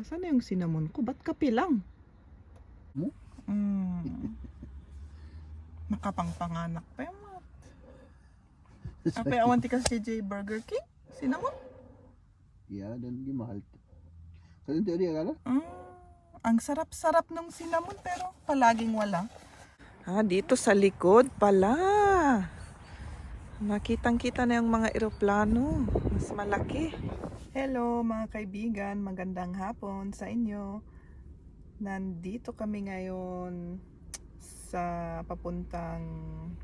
Asan na yung cinnamon ko? Ba't kape lang? Mo? Nakapangpanganak pa yung mga. Apa yung awanti ka sa CJ Burger King? Cinnamon? Ya, dan di mahal. Sa teori akala? Ang sarap-sarap ng cinnamon pero palaging wala. Dito sa likod pala. Nakitang-kita na yung mga eroplano. Mas malaki. Hello mga kaibigan, magandang hapon sa inyo. Nandito kami ngayon sa papuntang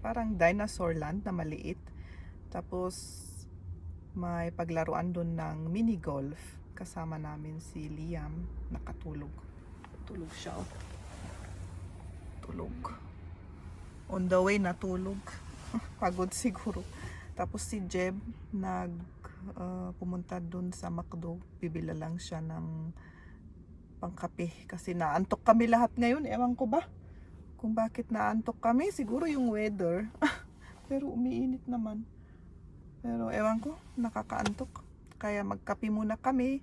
parang dinosaur land na maliit. Tapos may paglaruan doon ng mini golf. Kasama namin si Liam, nakatulog. Tulog siya, oh. Tulog. On the way natulog. Pagod siguro. Tapos si Jeb pumunta doon sa McDo. Bibila lang siya ng pangkape kasi naantok kami lahat ngayon. Ewan ko ba kung bakit naantok kami. Siguro yung weather. Pero umiinit naman. Pero ewan ko, nakakaantok. Kaya magkape muna kami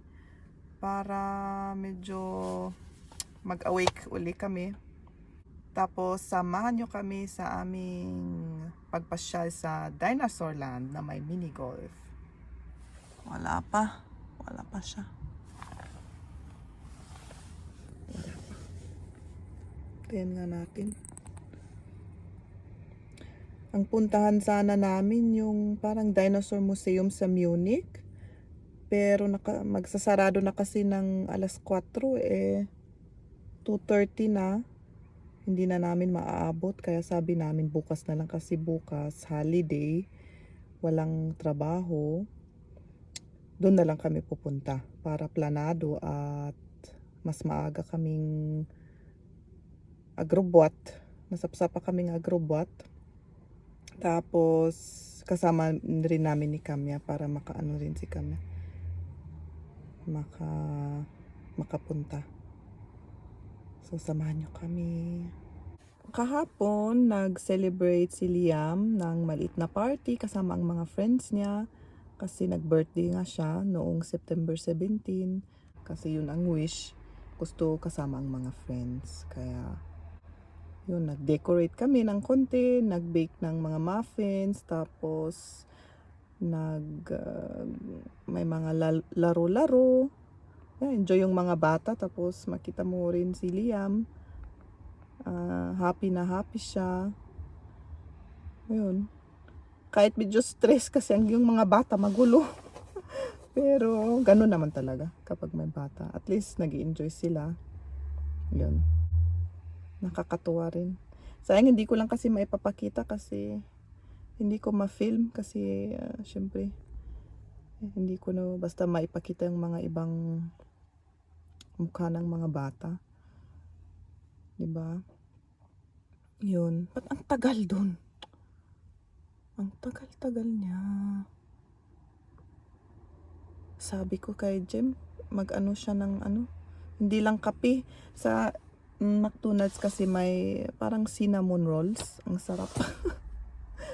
para medyo mag-awake uli kami. Tapos samahan nyo kami sa aming pagpasyal sa Dinosaur Land na may mini golf. Wala pa siya. Tingnan nga natin. Ang puntahan sana namin yung parang Dinosaur Museum sa Munich. Pero magsasarado na kasi ng alas 4 2:30 na. Hindi na namin maaabot kaya sabi namin bukas na lang kasi bukas holiday, walang trabaho. Doon na lang kami pupunta para planado at mas maaga kaming agrobot. Nasapsapa kaming agrobot. Tapos kasama rin namin ni Kamya para makaano rin si Kamya. Makapunta. So, samahan nyo kami. Kahapon, nag-celebrate si Liam ng maliit na party kasama ang mga friends niya. Kasi nag-birthday nga siya noong September 17. Kasi yun ang wish. Gusto kasama ang mga friends. Kaya, yun, nag-decorate kami ng konti. Nag-bake ng mga muffins. Tapos, may mga laro-laro. Enjoy yung mga bata. Tapos makita mo rin si Liam. Happy na happy siya. Ayun. Kahit medyo stress kasi yung mga bata magulo. Pero ganun naman talaga kapag may bata. At least nag-i-enjoy sila. Yun. Nakakatuwa rin. Sayang hindi ko lang kasi maipapakita kasi hindi ko ma-film kasi syempre hindi ko na basta maipakita yung mga ibang mukha ng mga bata. Diba? Yun. Ba't ang tagal dun? Ang tagal-tagal niya. Sabi ko kay Jem, mag-ano siya ng ano. Hindi lang kape. Sa McDonald's kasi may parang cinnamon rolls. Ang sarap.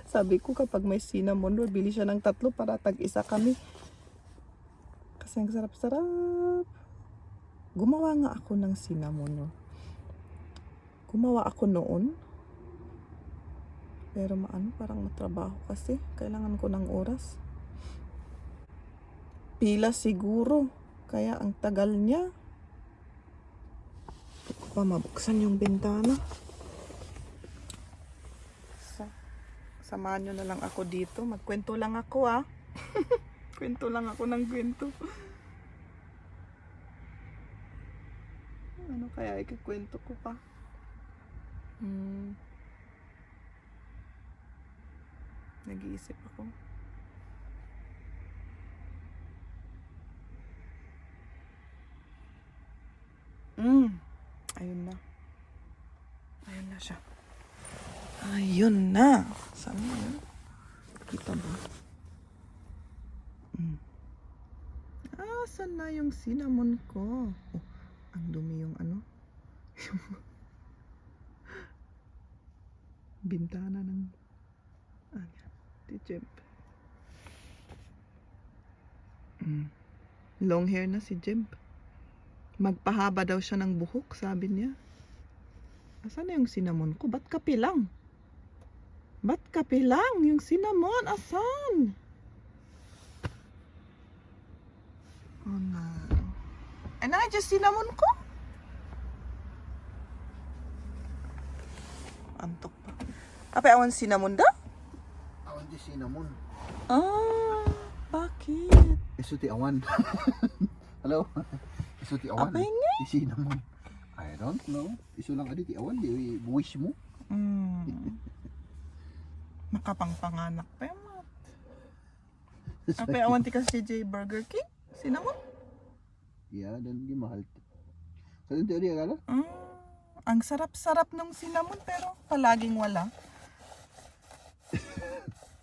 Sabi ko kapag may cinnamon roll, bili siya ng 3 para tag-isa kami. Kasi ang sarap-sarap. Gumawa nga ako ng cinnamon roll. Gumawa ako noon. Pero parang matrabaho kasi. Kailangan ko ng oras. Pila siguro. Kaya ang tagal niya. Hindi ko pa mabuksan yung bintana. Samahan nyo na lang ako dito. Magkwento lang ako Kwento lang ako ng kwento. Ano kaya ikikwento ko pa? Nag-iisip ako. Ayun na. Ayun na siya. Ayun na. Saan na yun? Kita ba? Saan na yung cinnamon ko? Oh, ang dumi yung ano. Bintana ng Jem. Long hair na si Jem. Magpahaba daw siya ng buhok, sabi niya. Asan na yung cinnamon ko? Ba't kape lang? Ba't kape lang? Yung cinnamon, asan? Oh no. Ay, nandiyan cinnamon ko? Antok pa. Apa, awan cinnamon daw? Awan di cinnamon. Ah, bakit? Isuti awan. Hello? Isuti awan. Apa nga? Di cinnamon. I don't know. Isu lang adi ti awan di wish mo. Makapangpanganak pa yung mat. Apa, awan ti kasi CJ Burger King? Cinnamon? Yeah, dan di mahal. Sa din teori akala? Ang sarap-sarap ng cinnamon pero palaging wala.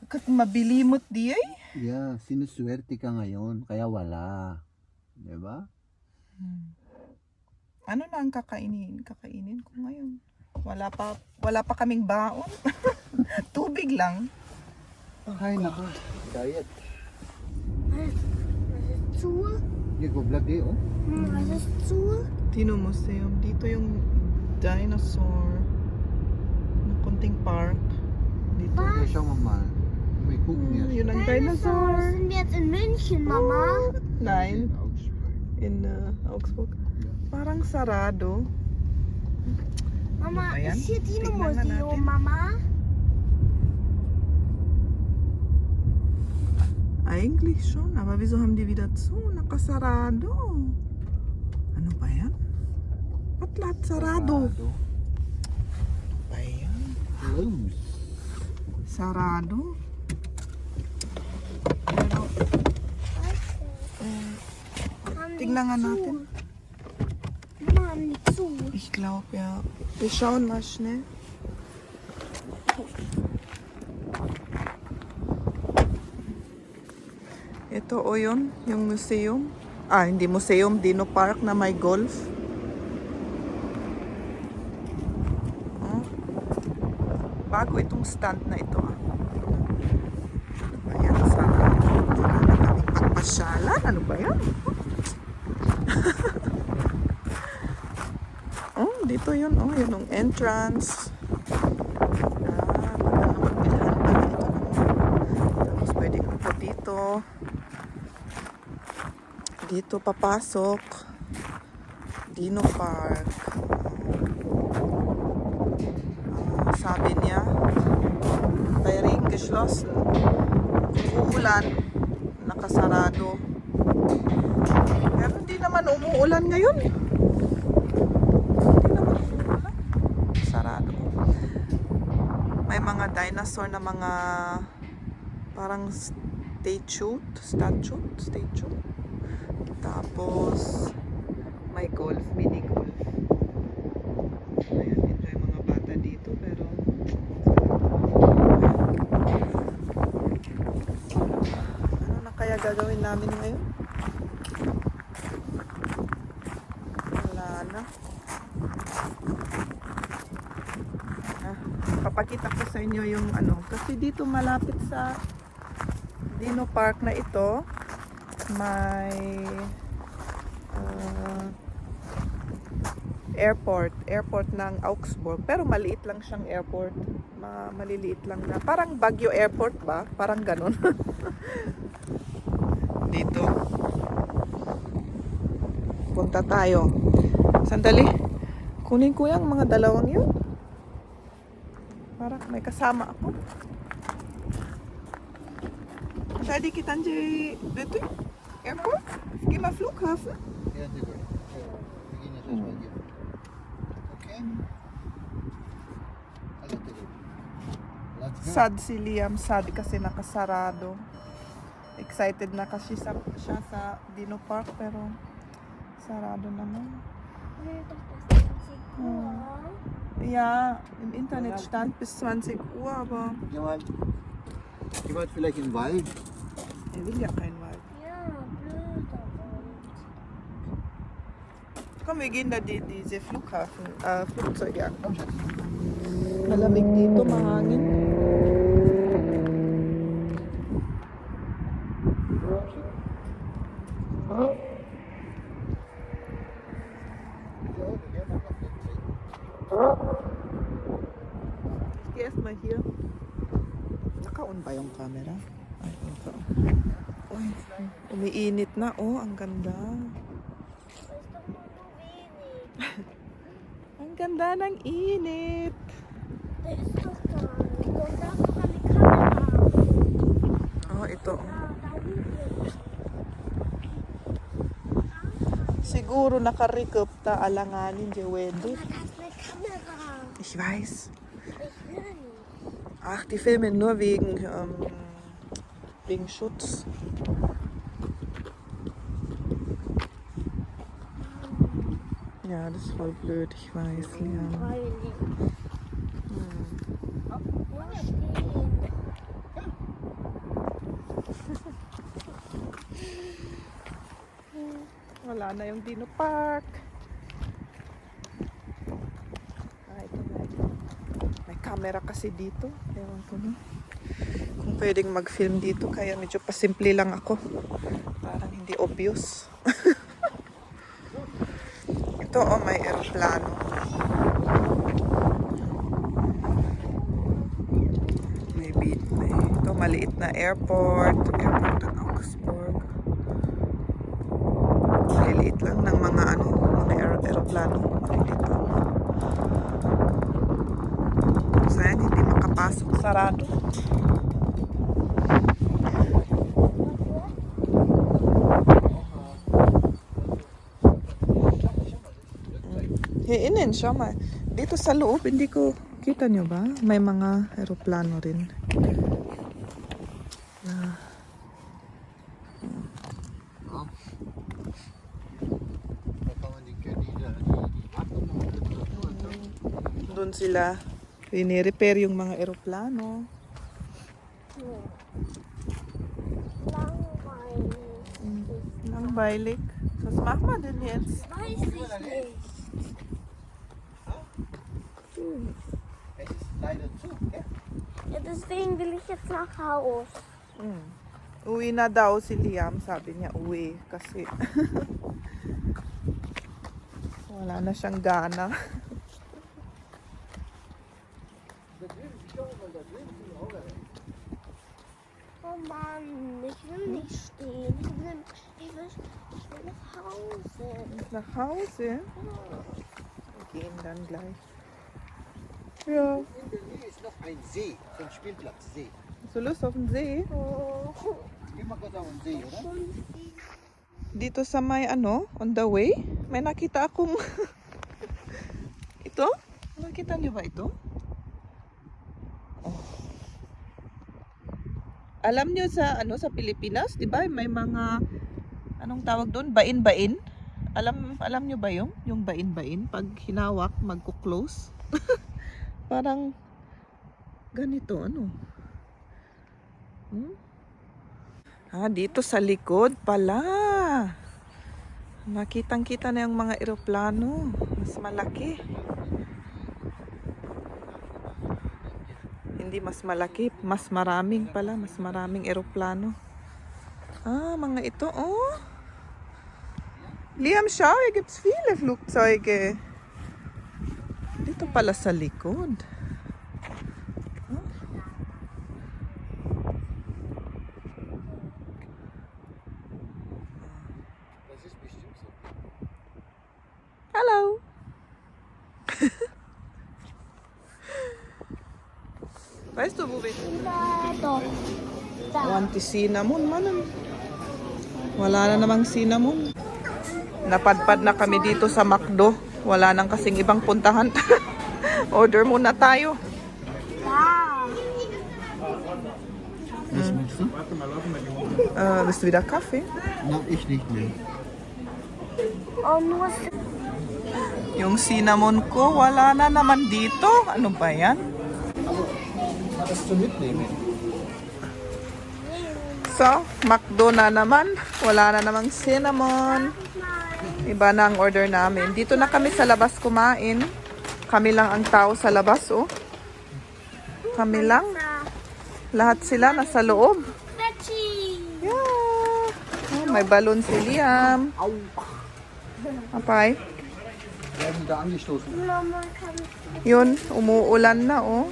Kat mabilimot di ay. Yeah, sinuswerte ka ngayon kaya wala. 'Di ba? Ano na ang kakainin? Kakainin ko ngayon. Wala pa kaming baon. Tubig lang. Ay nako. Diet. Was ist zu? Di ko vlog di oh. Was ist zu? Tino Museum. Dito yung dinosaur. Na kunting park. Dito. Kaya siya mama. May cook niya. Yun ang Dinosaurs dinosaur. sind jetzt in München, Mama. Nein. Augsburg. In Augsburg. Parang sarado. Mama, Ano ba yan? ist hier Tignan nga natin. Dino-Museum, Mama? Eigentlich schon, aber wieso haben die wieder zu? Nakasarado. Ano ba yan? Ba't lahat sarado? Ano ba yan? Close. Sarado. Pero, Haben die tignan nga zu? natin. Mama, haben die zu? Ich glaube ja. Wir schauen mal schnell. Ito o yun, yung museum. Ah, hindi museum, Dino Park na may golf. Oh. Bago itong stand na ito. Ayan, sana na kaming pagpasyalan. Ano ba yan? Oh, dito yun. Oh, yun yung entrance. Magbilhan pa dito. Tapos pwede kang po dito. Dito papasok. Dino Park. Sabi niya, Tayring geschlossen. Kung uulan, nakasarado. Pero hindi naman umuulan ngayon. Hindi naman umuulan. Sarado. May mga dinosaur na mga parang statue. Tapos may golf, mini golf. Ayan, enjoy mga bata dito pero ano na kaya gagawin namin ngayon? Wala na. Papakita ko sa inyo yung ano kasi dito malapit sa Dino Park na ito may airport ng Augsburg pero maliit lang siyang airport, maliliit lang na parang Baguio Airport ba, parang ganun. Dito punta tayo, sandali kunin ko yung mga dalawang yun para may kasama ako. Schau kita die bitte Airport? Geh mal Flughafen. Ja, die går. Vi går in i Sverige. Okej. Alla det går. Let's go. Sad si Liam, sad kasi nakasarado. Excited na kasi siya sa Dino Park pero sarado naman. Nee, doch bis 20 Uhr. Ja, im Internet stand bis 20 Uhr, aber Geh mal vielleicht in den Wald. er will ja kein Wald. Ja, blöd. Komm, wir gehen da diese Flugzeuge an. Kom Schatz. Malamig dito, mahangin. Ich geh erst mal hier. Naka-on ba yung camera? Ay, ito. Uy, umiinit na. Oh, ang ganda. Ang ganda ng init. Der ist doch da. Und da ist doch eine Kamera. Oh, ito. Da hinten. Siguro nakarecoup ta alanganin je weather. Da ist eine Kamera. Ich weiß. Ich will nicht. Ach, die filmen nur wegen Schutz. Ja, das ist voll blöd, ich weiß, Liam. Freilich. Hm. Wo stehen? Wala na yung Dino Park. Ito na. May camera kasi dito. Ewan ko na. Kung pwedeng mag-film dito, kaya medyo pasimple lang ako. Parang hindi obvious. Ito, oh, may aeroplano. May ito, maliit na airport. Airport ng Augsburg. Liliit lang ng mga aeroplano. Liliit lang. Sayang, hindi makapasok. Sarado. Here innen, schau mal. Dito sa loob, hindi ko, kita nyo ba? May mga aeroplano rin. Doon sila rinirepair yung mga aeroplano. Langweilig. Langweilig. Was macht man denn jetzt? Weiß ich nicht. Es ist leider zu, gell? Ja, deswegen will ich jetzt nach Haus. Uwi na daw si Liam. Sabi niya uwi. Kasi wala na siyang gana. Oh Mann, ich will nicht stehen. Ich will nach Hause. Nach Hause? Wir gehen dann gleich. Ja. In der Nähe ist noch ein See, so ein Spielplatz, See. Hast du Lust auf den See? Oh. Geh mal kurz auf den See, oder? Dito sa may on the way, may nakita akong ito? Nakita niyo ba ito? Oh. Alam niyo sa sa Pilipinas, 'di ba? May mga anong tawag doon? Bain-bain. Alam niyo ba 'yung bain-bain pag hinawak magko-close? Parang ganito dito sa likod pala. Nakitang-kita na yung mga eroplano. Mas malaki. Hindi mas malaki. Mas maraming pala. Mas maraming eroplano. Mga ito, oh. Liam, schau, hier gibt's viele Flugzeuge. Dito pala sa likod. Das ist bestimmt so. Hello. Weißt du, wo wir Doch. Da. Anti-cinnamon man. Wala na namang cinnamon. Napadpad na kami dito sa McDo. Wala nang kasing ibang puntahan. Order muna tayo. Da. Was willst du? Willst du wieder Kaffee? Na, ich nicht mehr. Oh, nur Yung cinnamon ko, wala na naman dito. Ano ba yan? Das zu mitnehmen. So, McDo na naman. Wala na namang cinnamon. Iba na ang order namin. Dito na kami sa labas kumain. Kami lang ang tao sa labas, oh. Kami lang. Lahat sila nasa loob. Veggie. Yeah. Oh, may balon si Liam. Apay. Werden da angestoßen. Mama kann Yun, umuulan na oh.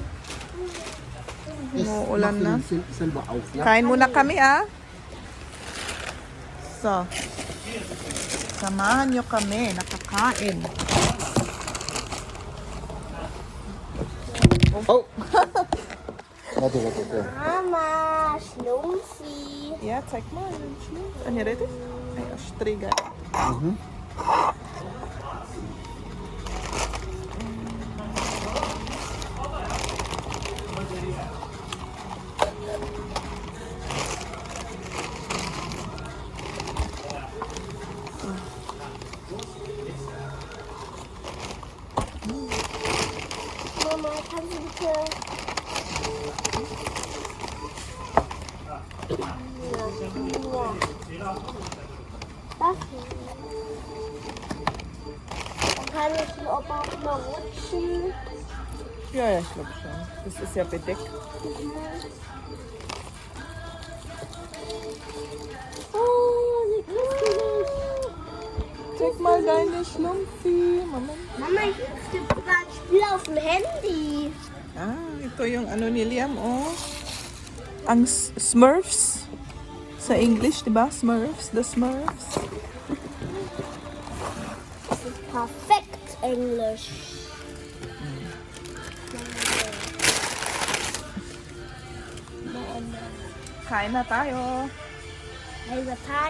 Es Umuulan na. macht den selber auf, ja? Kain muna kami ah. So. Samahan nyo kami, nakakain. Oh! Warte. Mama, Schlumpfi. Ja, zeig mal. Ano ready? Ay, ostriga. Mhm. Mama, kannst du bitte... Ja. Das hier. Dann kann ich den Opa auch mal rutschen. Ja, ich glaube schon. Das ist ja bedeckt. Oh, sie kuschelig. Zeig mal deine Schlumpfi. Moment. Mama, ich gibt sogar ein Spiel auf dem Handy. Ah, ito yung ano ni Liam, oh. Ang Smurfs. Sa English, di ba? Smurfs, the Smurfs. Das ist perfekt Englisch. Kain na tayo. Hey, the time.